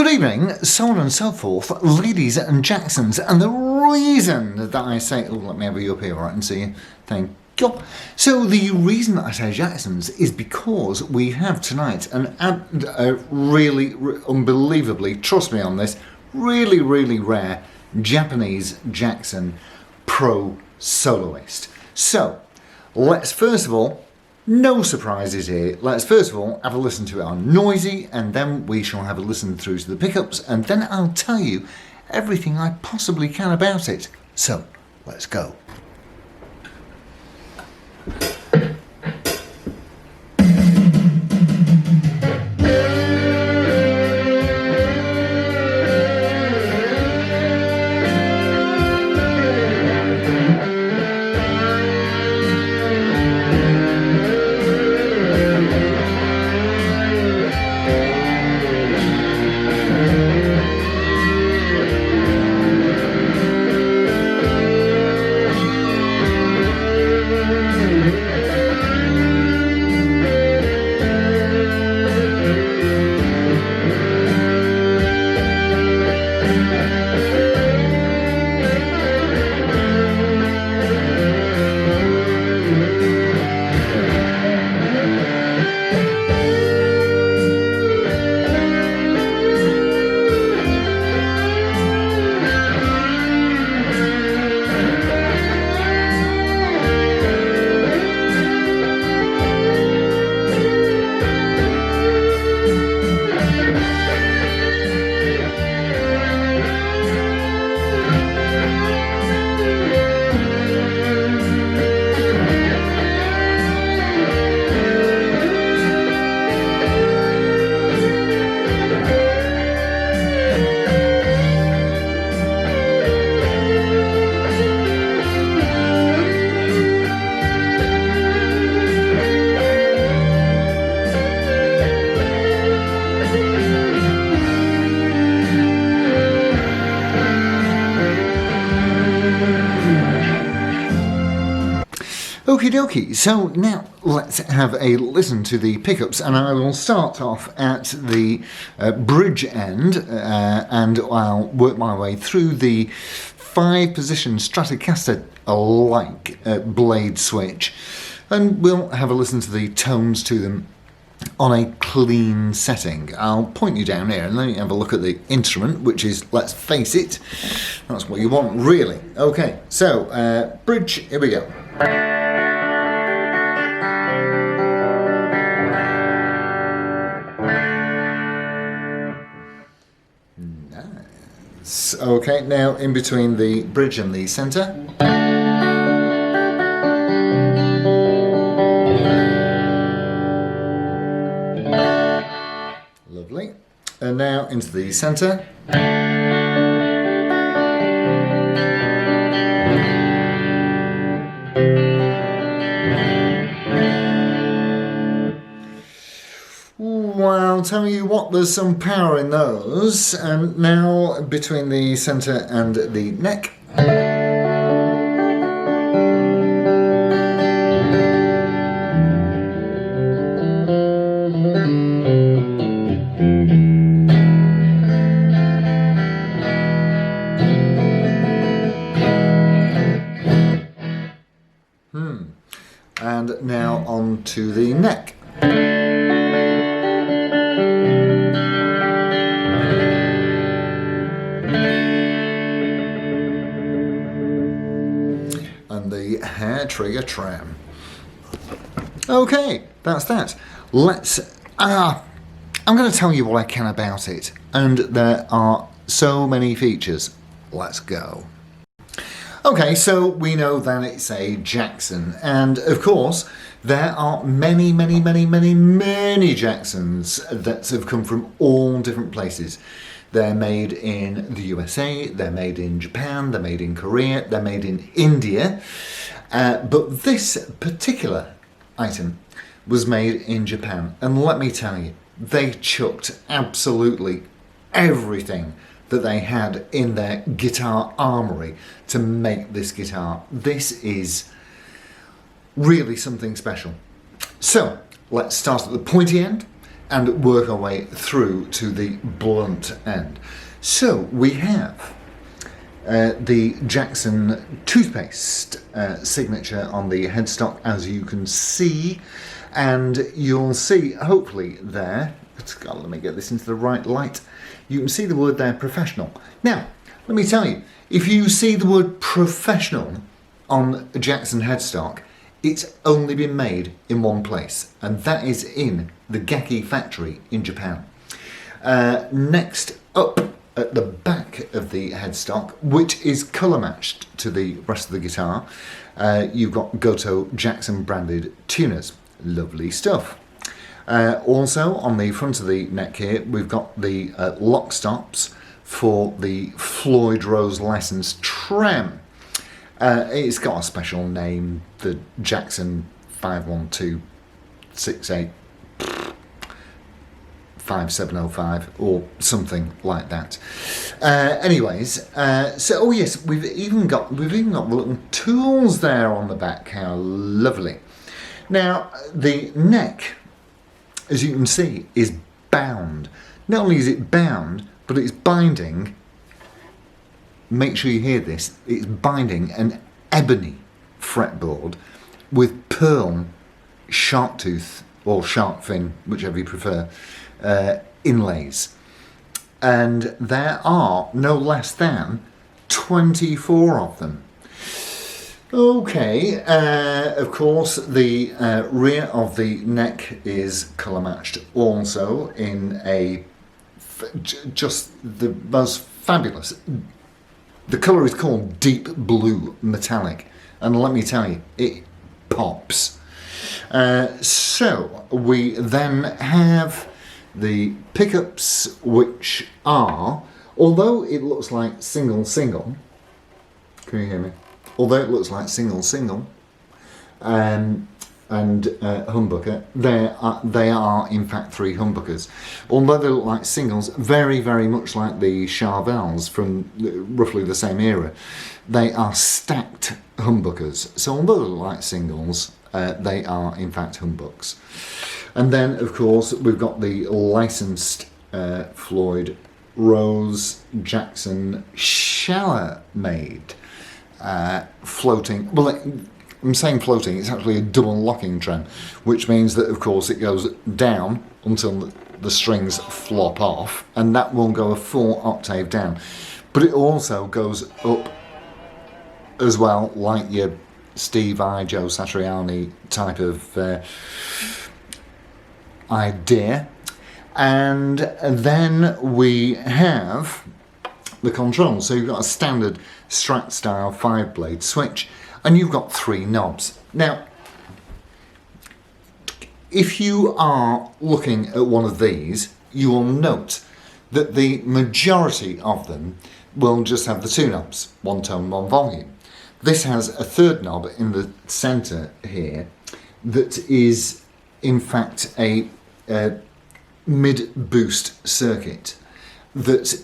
Good evening, so on and so forth, ladies and Jacksons, and the reason that I say, oh, let me have you up here, right, and see you, thank you. So the reason that I say Jacksons is because we have tonight a really, unbelievably, trust me on this, really, really rare Japanese Jackson Pro Soloist. So, let's first of all, no surprises here. Let's first of all have a listen to it on noisy, and then we shall have a listen through to the pickups, and then I'll tell you everything I possibly can about it. So, let's go. Okie dokie, so now let's have a listen to the pickups, and I will start off at the bridge end and I'll work my way through the 5-position Stratocaster-like blade switch, and we'll have a listen to the tones to them on a clean setting. I'll point you down here and then you have a look at the instrument, which is, let's face it, that's what you want really. Okay, so bridge, here we go. Okay, now in between the bridge and the centre. Lovely. And now into the centre. Well, I'll tell you what, there's some power in those. And now between the centre and the neck. And now on to the neck. And the hair trigger tram. Okay, that's that. Let's I'm going to tell you what I can about it, and there are so many features. Let's go. Okay, so we know that it's a Jackson, and of course there are many Jacksons that have come from all different places. They're made in the USA, they're made in Japan, they're made in Korea, they're made in India, but this particular item was made in Japan, and let me tell you, they chucked absolutely everything that they had in their guitar armoury to make this guitar. This is really something special. So let's start at the pointy end. and work our way through to the blunt end. So we have the Jackson toothpaste signature on the headstock, as you can see, and you'll see hopefully there, let me get this into the right light, you can see the word there, professional. Now let me tell you, if you see the word professional on a Jackson headstock, it's only been made in one place, and that is in the Gakki factory in Japan. Next up at the back of the headstock, which is colour matched to the rest of the guitar, you've got Goto Jackson branded tuners. Lovely stuff. Also on the front of the neck here, we've got the lock stops for the Floyd Rose licensed trem. It's got a special name, the Jackson 51268 5705 or something like that. Anyways, so oh yes, we've even got the little tools there on the back. How lovely! Now the neck, as you can see, is bound. Not only is it bound, but it's binding. Make sure you hear this. It's binding an ebony fretboard with pearl shark tooth or shark fin, whichever you prefer, inlays. And there are no less than 24 of them. Okay, of course the rear of the neck is colour matched also in a just the most fabulous. The colour is called deep blue metallic, and let me tell you, it pops. So we then have the pickups, which are, although it looks like single, can you hear me? Although it looks like single, and humbucker, they are in fact three humbuckers. Although they look like singles, very, very much like the Charvels from roughly the same era, they are stacked humbuckers. So although they look like singles, they are in fact humbucks. And then, of course, we've got the licensed Floyd Rose Jackson shower made floating. Well, I'm saying floating, it's actually a double locking trem, which means that, of course, it goes down until the strings flop off, and that will go a full octave down. But it also goes up as well, like your Steve I, Joe Satriani type of idea. And then we have the controls. So you've got a standard Strat style 5-blade switch, and you've got 3 knobs. Now, if you are looking at one of these, you will note that the majority of them will just have the 2 knobs, 1 tone, 1 volume. This has a 3rd knob in the centre here that is in fact a mid-boost circuit that,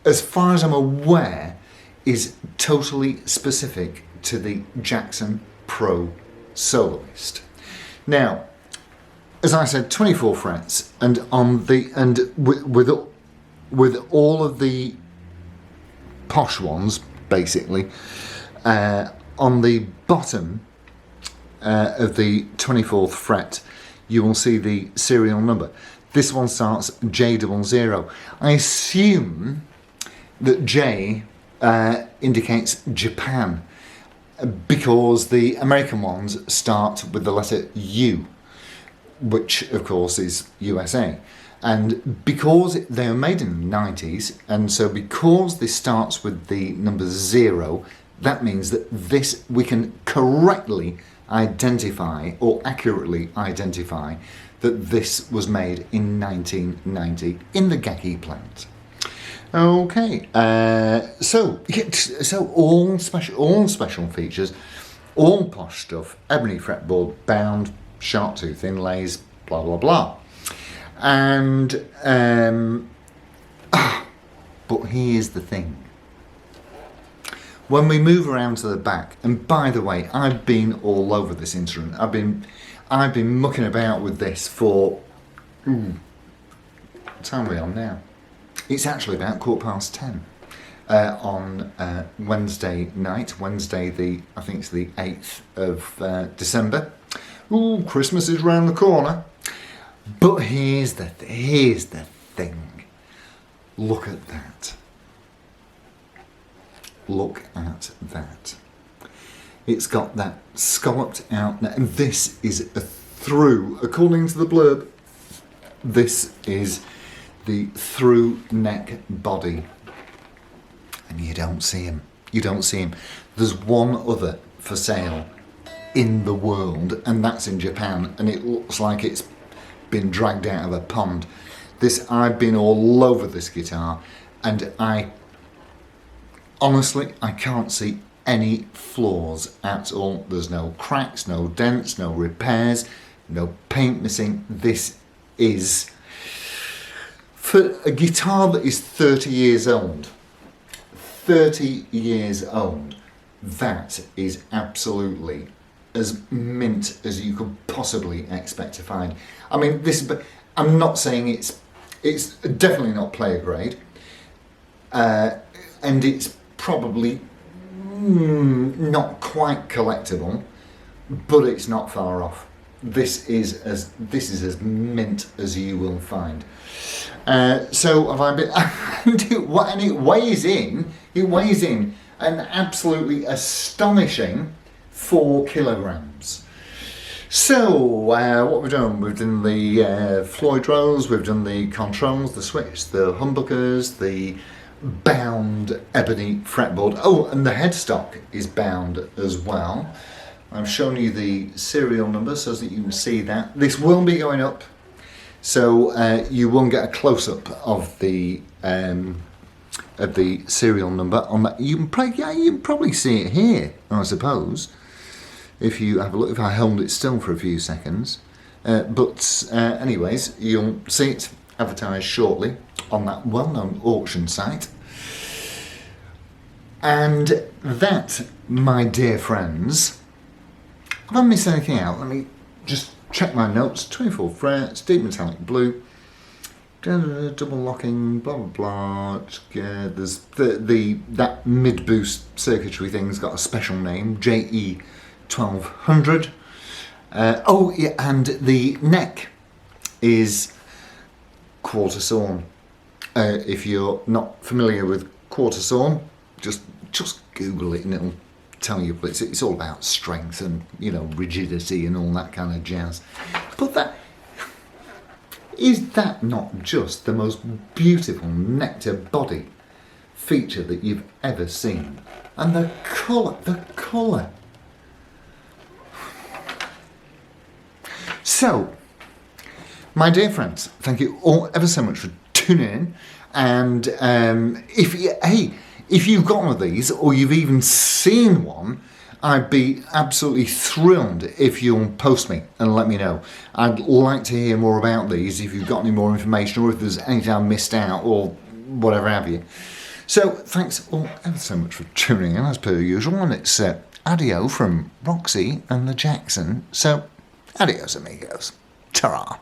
as far as I'm aware, is totally specific to the Jackson Pro Soloist. Now, as I said, 24 frets, and with all of the posh ones, basically, on the bottom of the 24th fret, you will see the serial number. This one starts J00. I assume that J indicates Japan, because the American ones start with the letter U, which of course is USA. And because they were made in the 90s, and so because this starts with the number 0, that means that this, we can correctly identify, or accurately identify, that this was made in 1990 in the Gakki plant. Okay, so all special features, all posh stuff, ebony fretboard, bound, sharp tooth inlays, blah blah blah. And but here's the thing. When we move around to the back, and by the way, I've been all over this instrument. I've been mucking about with this for What time are we on now? It's actually about 10:15 on Wednesday night, Wednesday I think it's the 8th of December. Ooh, Christmas is round the corner. But here's the thing. Look at that. Look at that. It's got that scalloped out neck, and this is a through, according to the blurb, this is the through neck body. And you don't see him. You don't see him. There's one other for sale in the world, and that's in Japan, and it looks like it's been dragged out of a pond. I've been all over this guitar, and honestly, I can't see any flaws at all. There's no cracks, no dents, no repairs, no paint missing. This is, for a guitar that is 30 years old, 30 years old, that is absolutely as mint as you could possibly expect to find. I mean, I'm not saying it's definitely not player grade, and it's probably not quite collectible, but it's not far off. This is as mint as you will find. So have I been? And it weighs in. It weighs in an absolutely astonishing 4 kilograms. So what we've done? We've done the Floyd Rose. We've done the controls, the switch, the humbuckers, the bound ebony fretboard. Oh, and the headstock is bound as well. I've shown you the serial number so that you can see that. This will be going up, so you won't get a close-up of the serial number on that. You can probably see it here, I suppose, if you have a look. If I hold it still for a few seconds, but anyways, you'll see it advertised shortly on that well-known auction site. And that, my dear friends, have I missed anything out? Let me just check my notes. 24 frets, deep metallic blue, double locking, blah blah blah. There's that mid boost circuitry thing's got a special name, JE 1200. Oh yeah, and the neck is quarter sawn. If you're not familiar with quarter sawn, just Google it and it'll tell you. But it's all about strength and, you know, rigidity and all that kind of jazz. But is that not just the most beautiful neck to body feature that you've ever seen? And the colour. So, my dear friends, thank you all ever so much for tuning in. And if you've got one of these, or you've even seen one, I'd be absolutely thrilled if you'll post me and let me know. I'd like to hear more about these, if you've got any more information, or if there's anything I missed out, or whatever have you. So, thanks all ever so much for tuning in, as per usual. And it's Adio from Roxy and the Jackson. So, adios amigos. Ta-ra.